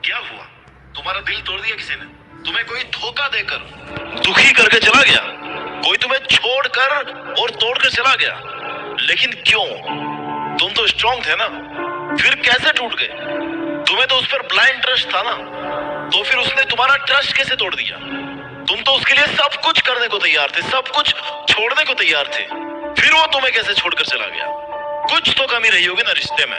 क्या हुआ? तुम्हारा दिल तोड़ दिया किसी ने? तुम्हें कोई धोखा देकर दुखी करके चला गया? कोई तुम्हें छोड़कर और तोड़कर चला गया? लेकिन क्यों? तुम तो स्ट्रांग थे ना, फिर कैसे टूट गए? तुम्हें तो उस पर ब्लाइंड ट्रस्ट था ना, तो फिर उसने तुम्हारा ट्रस्ट कैसे तोड़ दिया? तुम तो उसके लिए सब कुछ करने को तैयार थे, सब कुछ छोड़ने को तैयार थे, फिर वो तुम्हें कैसे छोड़कर चला गया? कुछ तो कमी रही होगी ना रिश्ते में,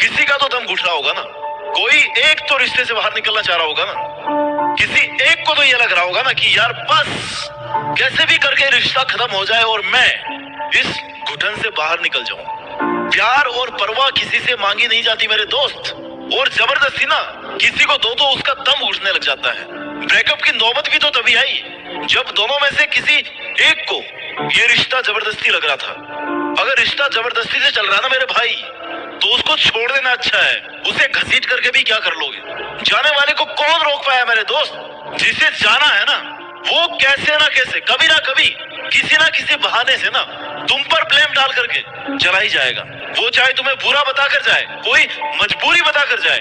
किसी का तो दम घुट रहा होगा ना, कोई एक तो रिश्ते से बाहर निकलना चाह रहा होगा ना, किसी एक को तो ये लग रहा होगा ना कि यार बस कैसे भी करके रिश्ता खत्म हो जाए और मैं इस घुटन से बाहर निकल जाऊं। प्यार और परवाह किसी से मांगी नहीं जाती मेरे दोस्त, और जबरदस्ती ना किसी को दो तो उसका दम उठने लग जाता है। ब्रेकअप की नौबत भी तो तभी आई जब दोनों में से किसी एक को ये रिश्ता जबरदस्ती लग रहा था। अगर रिश्ता जबरदस्ती से चल रहा है ना मेरे भाई, तो उसको छोड़ देना अच्छा है। उसे घसीट करके भी क्या कर लोगे? जाने वाले को कौन रोक पाया मेरे दोस्त? जिसे जाना है ना, वो कैसे ना कैसे कभी ना कभी किसी ना किसी बहाने से ना तुम पर ब्लेम डाल करके चला ही जाएगा। वो चाहे तुम्हें बुरा बता कर जाए, कोई मजबूरी बता कर जाए,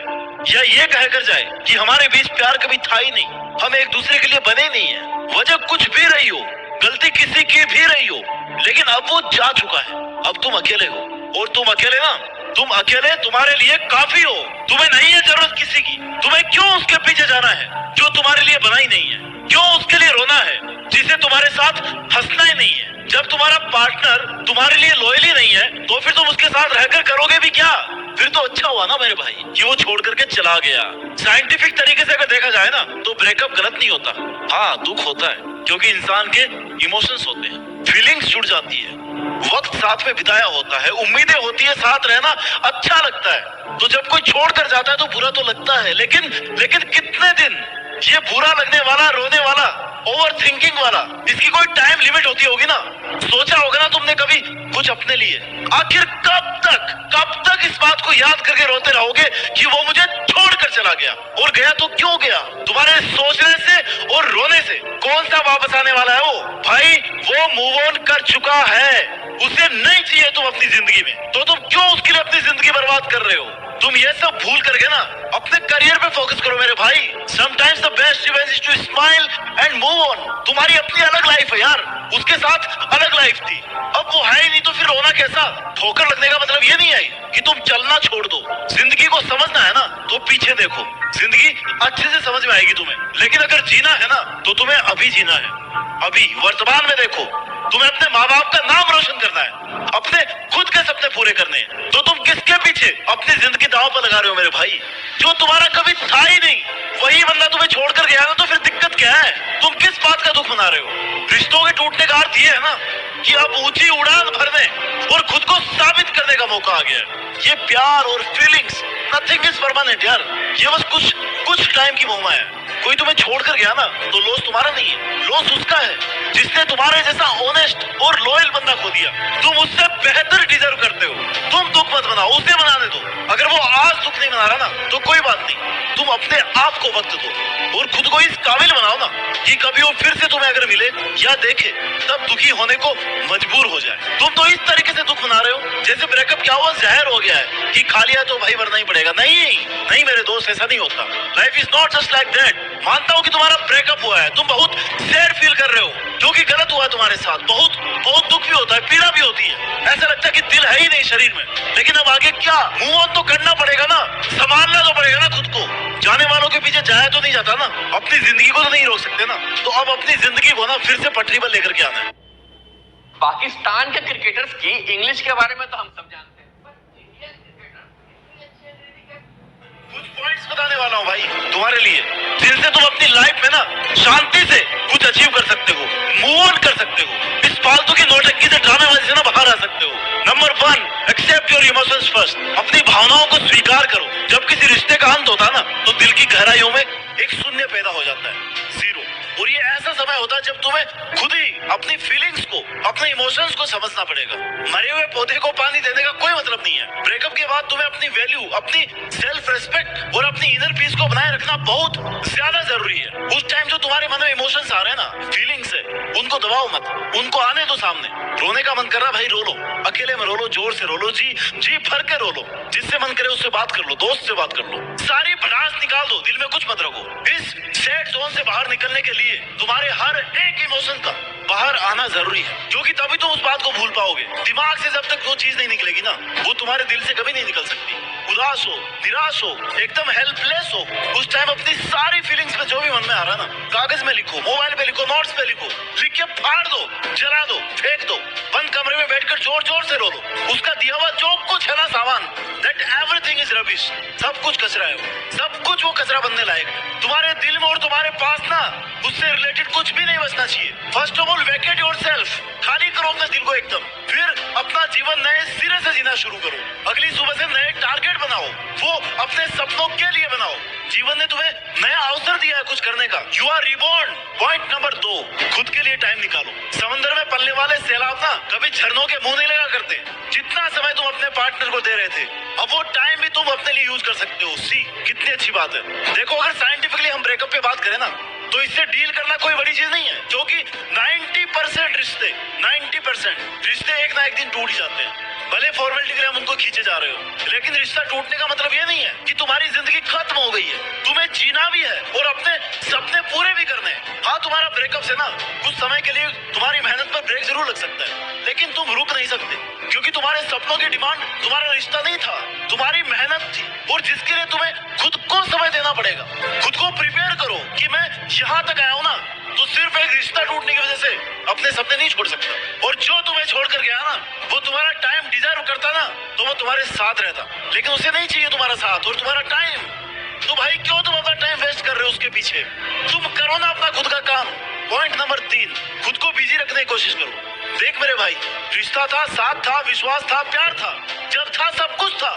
या ये कह कर जाए कि हमारे बीच प्यार कभी था ही नहीं, हम एक दूसरे के लिए बने ही नहीं है। वजह कुछ भी रही हो, गलती किसी की भी रही हो, लेकिन अब वो जा चुका है। अब तुम अकेले हो, और तुम अकेले ना, तुम अकेले तुम्हारे लिए काफी हो। तुम्हें नहीं है जरूरत किसी की। तुम्हें क्यों उसके पीछे जाना है जो तुम्हारे लिए बना ही नहीं है? क्यों उसके लिए रोना है जिसे तुम्हारे साथ हंसना ही नहीं है? जब तुम्हारा पार्टनर तुम्हारे लिए लॉयल ही नहीं है, तो फिर तुम उसके साथ रहकर करोगे भी क्या? फिर तो अच्छा हुआ ना मेरे भाई कि वो छोड़ करके चला गया। साइंटिफिक तरीके से अगर देखा जाए ना, तो ब्रेकअप गलत नहीं होता। हाँ, दुख होता है क्योंकि इंसान के इमोशंस होते हैं, फीलिंग्स जुड़ जाती है, वक्त साथ में बिताया होता है, उम्मीदें होती है, साथ रहना अच्छा लगता है। तो जब कोई छोड़ कर जाता है तो बुरा तो लगता है, लेकिन कितने दिन ये बुरा लगने वाला, रोने वाला, ओवर थिंकिंग वाला, इसकी कोई टाइम लिमिट होती होगी ना? सोचा होगा ना तुमने कभी कुछ अपने लिए? आखिर कब तक इस बात को याद करके रोते रहोगे कि वो मुझे छोड़कर चला गया? और गया तो क्यों गया? तुम्हारे सोचने से और रोने से कौन सा वापस आने वाला है वो? भाई वो मूव ऑन कर चुका है, उसे नहीं चाहिए तुम अपनी जिंदगी में, तो तुम क्यों उसके लिए अपनी जिंदगी बर्बाद कर रहे हो? तुम ये सब भूल करके ना अपने करियर पे फोकस करो मेरे भाई। Sometimes the best revenge is to smile and move on. तुम्हारी अपनी अलग लाइफ है यार, उसके साथ अलग लाइफ थी, अब वो है ही नहीं, तो फिर रोना कैसा? ठोकर लगने का मतलब ये नहीं है कि तुम चलना छोड़ दो। जिंदगी को समझना है ना, तो पीछे देखो, जिंदगी अच्छे से समझ में आएगी तुम्हें। लेकिन अगर जीना है ना, तो तुम्हें अभी जीना है, अभी वर्तमान में देखो। तुम्हें अपने माँ बाप का नाम रोशन करना है, अपने खुद के सपने पूरे करने हैं, तो तुम किसके पीछे अपनी जिंदगी दांव पर लगा रहे हो मेरे भाई? जो तुम्हारा कभी था ही नहीं, वही बंदा तुम्हें छोड़कर गया ना, तो फिर दिक्कत क्या है? तुम किस बात का दुख मना रहे हो? रिश्तों के टूटने का अर्थ ये है ना कि अब ऊंची उड़ान भरने और खुद को साबित करने का मौका आ गया है। ये प्यार और फीलिंग्स, नथिंग इज परमानेंट यार, ये बस कुछ टाइम की मोहमा है। कोई तुम्हें छोड़कर गया ना, तो लॉस तुम्हारा नहीं है, लॉस उसका है जिसने तुम्हारे जैसा ऑनेस्ट और लॉयल बंदा खो दिया। तुम उससे बेहतर डिजर्व करते हो। तुम दुख मत मनाओ, उसे मनाने दो। अगर वो आज दुख नहीं मना रहा ना, तो कोई बात नहीं, तुम अपने आप को वक्त दो और खुद को इस काबिल बनाओ ना कि कभी वो फिर से तुम्हें अगर मिले या देखे, तब दुखी होने को मजबूर हो जाए। तुम तो इस तरीके से दुख मना रहे हो जैसे ब्रेकअप क्या हुआ, जहर हो गया है कि खा लिया तो भाई मरना ही पड़ेगा। नहीं मेरे दोस्त, ऐसा नहीं होता। Life is not just like that. मानता हूँ कि तुम्हारा ब्रेकअप हुआ है, तुम बहुत सैड फील कर रहे हो, जो कि गलत हुआ तुम्हारे साथ। बहुत दुख भी होता है, पीड़ा भी होती है, ऐसा लगता है कि दिल है ही नहीं शरीर में। लेकिन अब आगे क्या? मूव ऑन तो करना पड़ेगा ना, संभालना तो पड़ेगा ना खुद को। जाने वालों के पीछे जाया तो नहीं जाता ना, अपनी जिंदगी को तो नहीं रोक सकते ना, तो अब अपनी जिंदगी को ना फिर से पटरी पर लेकर के आना है। पाकिस्तान के क्रिकेटर्स की इंग्लिश के बारे में तो हम सब जानते हैं, कुछ पॉइंट्स बताने वाला हूँ भाई तुम्हारे लिए, जिनसे तुम अपनी लाइफ में ना शांति से कुछ अचीव कर सकते हो, मूव ऑन कर सकते हो, इस फालतू की नौटंकी से, ड्रामेबाजी से ना बाहर आ सकते हो। Number 1, accept your emotions first. अपनी भावनाओं को स्वीकार करो। जब किसी रिश्ते का अंत होता है ना, तो दिल की गहराइयों में एक शून्य पैदा हो जाता है, जीरो। और ये ऐसा समय होता है जब तुम्हें खुद ही अपनी फीलिंग्स को, अपने इमोशंस को समझना पड़ेगा। मरे हुए पौधे को पानी देने का कोई मतलब नहीं है। ब्रेकअप के बाद तुम्हें अपनी वैल्यू, अपनी सेल्फ रेस्पेक्ट और अपनी इनर पीस को बनाए रखना बहुत ज्यादा जरूरी है। उस टाइम जो तुम्हारे मन में इमोशंस आ रहे हैं ना, फीलिंग्स है, उनको दबाओ मत, उनको आने दो सामने। रोने का मन कर रहा भाई रो लो, अकेले में रो लो, जोर से रो लो, जी भर के रो लो, जिससे मन करे उससे बात कर लो, दोस्त से बात कर लो, सारी भड़ास निकाल दो, दिल में कुछ मत रखो। इस सैड जोन से बाहर निकलने के लिए तुम्हारे हर एक इमोशन का बाहर आना जरूरी है, क्योंकि तभी तुम उस बात को भूल पाओगे। दिमाग से जब तक वो चीज नहीं निकलेगी ना, वो तुम्हारे दिल से कभी नहीं निकल सकती। उदास हो, निराश हो, एकदम हेल्पलेस हो, उस टाइम अपनी सारी फीलिंग्स में जो भी मन में आ रहा ना, कागज में लिखो, मोबाइल पे लिखो, नोट्स पे लिखो, लिख के फाड़ दो, जला दो, फेंक दो, बंद कमरे में बैठकर जोर जोर से रो लो। उसका दिया हुआ जो कुछ है ना सामान, दैट एवरीथिंग इज रबिश, सब कुछ कचरा है, सब कुछ वो कचरा बनने लायक है। तुम्हारे दिल में और तुम्हारे पास ना उससे रिलेटेड कुछ भी नहीं बचना चाहिए। First of all Venkat yourself, खाली करो अपने दिल को एकदम, फिर अपना जीवन नए सिरे से जीना शुरू करो। अगली सुबह से नए टारगेट बनाओ, वो अपने सपनों के लिए बनाओ। जीवन ने तुम्हें नया अवसर दिया है कुछ करने का, you are reborn. Point number 2, खुद के लिए टाइम निकालो। समंदर में पलने वाले सैलाब ना कभी झरनों के मुंह नहीं लगा करते। जितना समय तुम अपने पार्टनर को दे रहे थे, अब वो टाइम भी तुम अपने लिए यूज कर सकते हो। सी कितनी अच्छी बात है। देखो अगर साइंटिफिकली हम ब्रेकअप पे बात करें ना, तो इससे डील करना कोई बड़ी चीज नहीं है, क्योंकि 90% रिश्ते एक ना एक दिन टूट ही जाते हैं। भले फॉर्मेलिटी के लिए हम उनको खींचे जा रहे हो, लेकिन रिश्ता टूटने का मतलब ये नहीं है कि तुम्हारी जिंदगी खत्म हो गई है। तुम्हें जीना भी है और अपने सपने पूरे भी करने हैं। हाँ, तुम्हारा ब्रेकअप से ना कुछ समय के लिए तुम्हारी मेहनत पर ब्रेक जरूर लग सकता है, लेकिन तुम रुक नहीं सकते, क्योंकि तुम्हारे सपनों की डिमांड तुम्हारा रिश्ता नहीं था, तुम्हारी मेहनत थी, और जिसके लिए तुम्हें खुद को समय देना पड़ेगा। खुद को प्रिपेयर करो कि मैं यहाँ तक आया हूँ ना, तो सिर्फ एक रिश्ता टूटने की वजह से अपने सपने नहीं छोड़ सकता। और जो तुम्हें छोड़ कर गया ना, वो तुम्हारा टाइम डिजर्व करता ना, तो वो तुम्हारे साथ रहता, लेकिन उसे नहीं चाहिए तुम्हारा साथ और तुम्हारा टाइम। तो भाई क्यों तुम अपना टाइम वेस्ट कर रहे हो उसके पीछे? तुम करो ना अपना खुद का काम। पॉइंट नंबर 3, खुद को बिजी रखने की कोशिश करो। देख मेरे भाई, रिश्ता था, साथ था, विश्वास था, प्यार था, जब था सब कुछ था,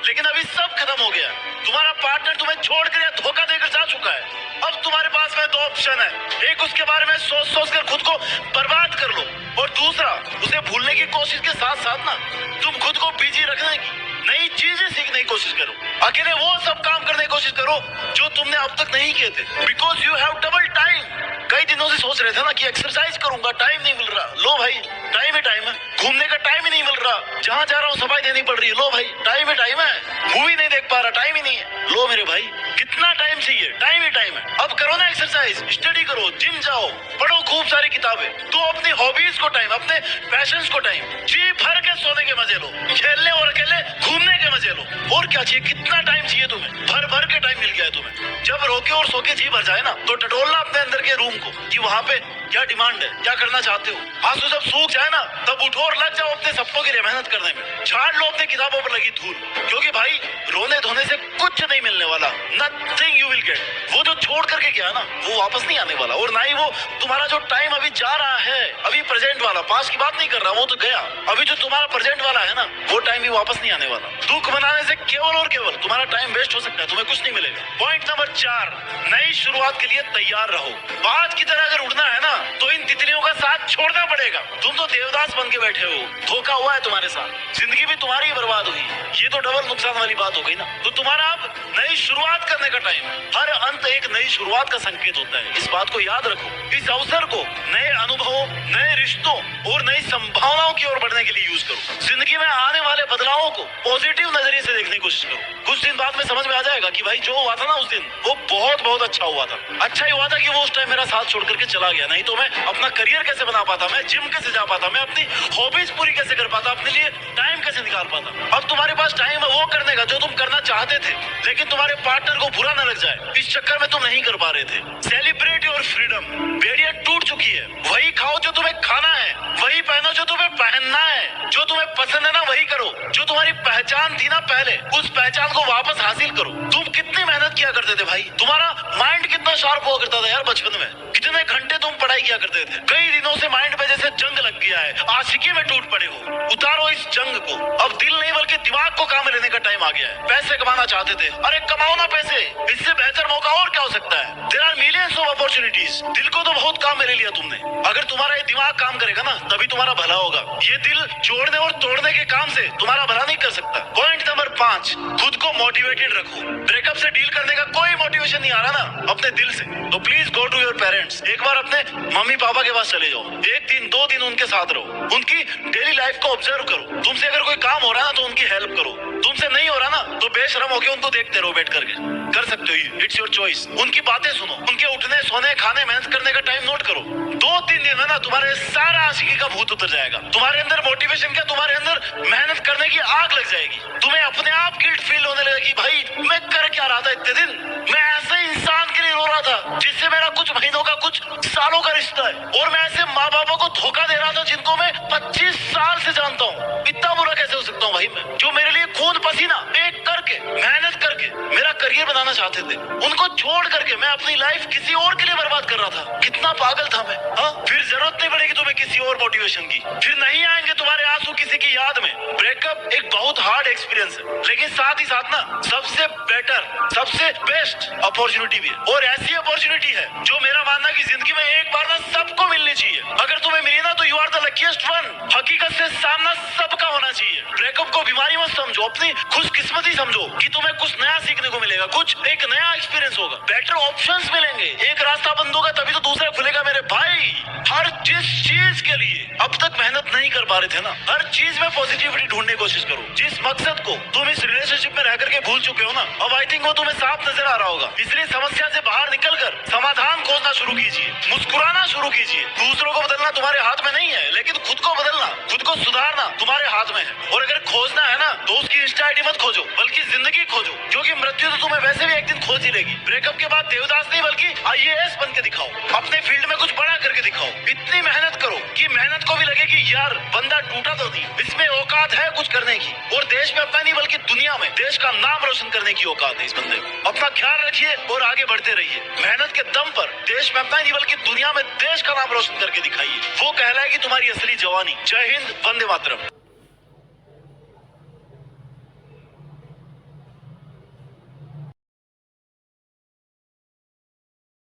लेकिन अभी सब खत्म हो गया। तुम्हारा पार्टनर तुम्हें छोड़कर या धोखा देकर जा चुका है। अब तुम्हारे पास में 2 ऑप्शन है, एक उसके बारे में सोच कर खुद को बर्बाद कर लो, और दूसरा उसे भूलने की कोशिश के साथ साथ ना तुम खुद को बिजी रखने की नई चीजें सीखने की कोशिश करो। अकेले वो सब काम करने की कोशिश करो जो तुमने अब तक नहीं किए थे, because you have double time. कई दिनों से सोच रहे थे ना कि एक्सरसाइज करूंगा, टाइम नहीं मिल रहा। लो भाई, टाइम ही टाइम है। घूमने का टाइम ही नहीं मिल रहा, जहाँ जा रहा हूँ सफाई देनी पड़ रही है। लो भाई, टाइम ही टाइम है। मूवी नहीं देख पा रहा, टाइम ही नहीं है। लो मेरे भाई, कितना टाइम चाहिए? टाइम ही टाइम है। अब करो ना एक्सरसाइज, स्टडी करो, जिम जाओ, पढ़ो खूब सारी किताबें, तो अपनी हॉबीज को टाइम, अपने पैशंस को टाइम, जी भर के सोने के मजे लो, खेलने और अकेले घूमने के मजे लो। और क्या चाहिए? कितना टाइम चाहिए तुम्हें? भर भर के टाइम मिल गया है तुम्हें। जब रोके और सो के जी भर जाए ना, तो टटोलना अपने अंदर के रूम को कि वहाँ पे क्या डिमांड है, क्या करना चाहते हो। आंसू जब सूख जाए ना, तब उठो और लग जाओ अपने सपनों के लिए मेहनत करने में। झाड़ लो अपने किताबों पर लगी धूल, क्योंकि भाई रोने धोने से कुछ नहीं मिलने वाला। Nothing you will get. वो जो छोड़ करके गया ना, वो वापस नहीं आने वाला, और ना ही वो तुम्हारा जो टाइम अभी जा रहा है, अभी प्रेजेंट वाला, पास्ट की बात नहीं कर रहा, वो तो गया। अभी जो तुम्हारा प्रेजेंट वाला है ना, वो टाइम भी वापस नहीं आने वाला। दुख मनाने से केवल और केवल तुम्हारा टाइम वेस्ट हो सकता है, तुम्हें कुछ नहीं मिलेगा। पॉइंट नंबर 4, नई शुरुआत के लिए तैयार रहो। बाज की तरह अगर उड़ना है ना, तो इन तितलियों का साथ छोड़ना पड़ेगा। तुम तो देवदास बन के बैठे हो, धोखा हुआ है तुम्हारे साथ, जिंदगी भी तुम्हारी ही बर्बाद हुई। ये तो डबल नुकसान वाली बात हो गई ना। तो तुम्हारा अब नई शुरुआत करने का टाइम है। हर अंत एक नई शुरुआत का संकेत होता है, इस बात को याद रखो। इस अवसर को नए अनुभवों, नए रिश्तों और नई संभावनाओं की ओर बढ़ने के लिए यूज करो। जिंदगी में आने वाले बदलावों को पॉजिटिव नजरिए से देखने की कोशिश करो। कुछ दिन बाद में समझ में आ जाएगा कि भाई जो हुआ था ना उस दिन, वो बहुत बहुत अच्छा हुआ था। अच्छा ही हुआ था कि वो उस टाइम मेरा साथ छोड़ करके चला गया, नहीं तो मैं अपना करियर कैसे बना पाता, मैं जिम कैसे जा पाता, मैं अपनी हॉबीज पूरी कैसे कर पाता, अपने लिए टाइम कैसे निकाल पाता। अब तुम्हारे पास टाइम है वो करने का जो तुम करना चाहते थे, लेकिन तुम्हारे पार्टनर को बुरा न लग जाए, इस चक्कर में तुम नहीं कर पा रहे थे। Celebrate your freedom. बेड़ियां टूट चुकी है, वही खाओ जो तुम्हें खाना है, वही पहनो जो तुम्हें पहनना है, जो तुम्हें पसंद है ना वही करो। जो तुम्हारी पहचान थी ना पहले, उस पहचान को वापस हासिल करो। तुम कितनी मेहनत किया करते थे भाई, तुम्हारा माइंड कितना शार्प हुआ करता था यार बचपन में, कितने घंटे तुम पढ़ाई किया करते थे। कई दिनों से माइंड पे जैसे जंग लग गया है, आशिकी में टूट पड़े हो। उतारो इस जंग को। अब दिल नहीं बल्कि दिमाग को काम में लेने का टाइम आ गया है। पैसे कमाना चाहते थे, अरे कमाओ ना पैसे, इससे बेहतर मौका और क्या हो सकता है। There are millions of opportunities. दिल को तो बहुत काम में ले लिया तुमने। अगर तुम्हारा ये दिमाग काम करेगा ना, तभी तुम्हारा भला होगा। ये दिल जोड़ने और तोड़ने के काम से तुम्हारा भला नहीं कर सकता। पॉइंट नंबर 5, खुद को मोटिवेटेड रखो। ब्रेकअप से डील करने करने का कोई मोटिवेशन नहीं आ रहा ना अपने दिल से, तो please go to your parents. एक बार अपने मम्मी पापा के पास चले जाओ, 1 दिन 2 दिन उनके साथ रहो, उनकी डेली लाइफ को ऑब्जर्व करो। तुमसे अगर कोई काम हो रहा है ना तो उनकी हेल्प करो, तुमसे नहीं हो रहा ना तो बेशरम होके उनको देखते रहो बैठ करके। कर सकते हो ये, इट्स योर चॉइस। उनकी बातें सुनो, उनके उठने सोने खाने मेहनत करने का टाइम नोट करो। 2-3 दिन में ना तुम्हारे सारा आशिकी का भूत उतर जाएगा। तुम्हारे अंदर मोटिवेशन क्या, तुम्हारे अंदर मेहनत करने की आग लग जाएगी। तुम्हें अपने आप गिल्ट फील होने लगेगा कि भाई मैं कर क्या रहा था इतने दिन, मैं ऐसे इंसान के लिए रो रहा था जिससे मेरा कुछ महीनों का कुछ सालों का रिश्ता है, और मैं ऐसे माँ बापों को धोखा दे रहा था जिनको मैं 25 साल से जानता हूँ। इतना बुरा कैसे हो सकता हूँ भाई मैं, जो मेरे लिए खून पसीना एक करके मेहनत करके मेरा करियर बनाना चाहते थे, उनको छोड़ करके मैं अपनी लाइफ किसी और के लिए बर्बाद कर रहा था। कितना पागल था मैं। हाँ, फिर जरूरत नहीं पड़ेगी तुम्हें किसी और मोटिवेशन की, फिर नहीं आएंगे तुम्हारे आंसू किसी की याद में। ब्रेकअप एक बहुत हार्ड एक्सपीरियंस है, लेकिन साथ ही साथ ना सबसे बेटर सबसे बेस्ट अपॉर्चुनिटी भी है, और ऐसी अपॉर्चुनिटी है जो मेरा मानना कि जिंदगी में एक बार ना सबको मिलनी चाहिए। अगर तुम्हें मिली ना तो you are the luckiest one. हकीकत से सामना सबका होना चाहिए। ब्रेकअप को बीमारी मत समझो, अपनी खुशकिस्मती समझो कि तुम्हें कुछ नया सीखने को मिलेगा, कुछ एक नया एक्सपीरियंस होगा, बेटर ऑप्शंस मिलेंगे। एक रास्ता बंद होगा तभी तो दूसरा खुलेगा मेरे भाई। हर जिस चीज के लिए अब तक मेहनत नहीं कर पा रहे थे ना, हर चीज में पॉजिटिविटी ढूंढने की कोशिश करो। जिस मकसद को तुम इस रिलेशनशिप में रह करके भूल चुके हो ना, अब आई थिंक वो तुम्हें साफ नजर आ रहा होगा। इसलिए समस्या से बाहर निकलकर समाधान खोजना शुरू कीजिए, मुस्कुराना शुरू कीजिए। दूसरों को बदलना तुम्हारे हाथ में नहीं है, लेकिन खुद को बदलना, खुद को सुधारना तुम्हारे हाथ में है। और अगर खोजना है ना तो उसकी इंस्टा आईडी मत खोजो, बल्कि जिंदगी खोजो, क्योंकि मृत्यु तो तुम्हें वैसे भी एक दिन खोज ही लेगी। ब्रेकअप के बाद देवदास नहीं बल्कि IAS बन के दिखाओ, अपने फील्ड में कुछ बड़ा करके दिखाओ। इतनी मेहनत करो कि मेहनत को भी लगे कि यार बंदा टूटा तो नहीं, इसमें औकात है कुछ करने की, और देश में अपना नहीं बल्कि दुनिया में देश का नाम रोशन करने की औकात है इस बंदे में। अपना ख्याल रखिए और आगे बढ़ते रहिए। मेहनत के दम पर देश में अपना नहीं बल्कि दुनिया में देश का नाम रोशन करके दिखाइए। वो कहलाएगी तुम्हारी असली जवानी। जय हिंद, वंदे मातरम।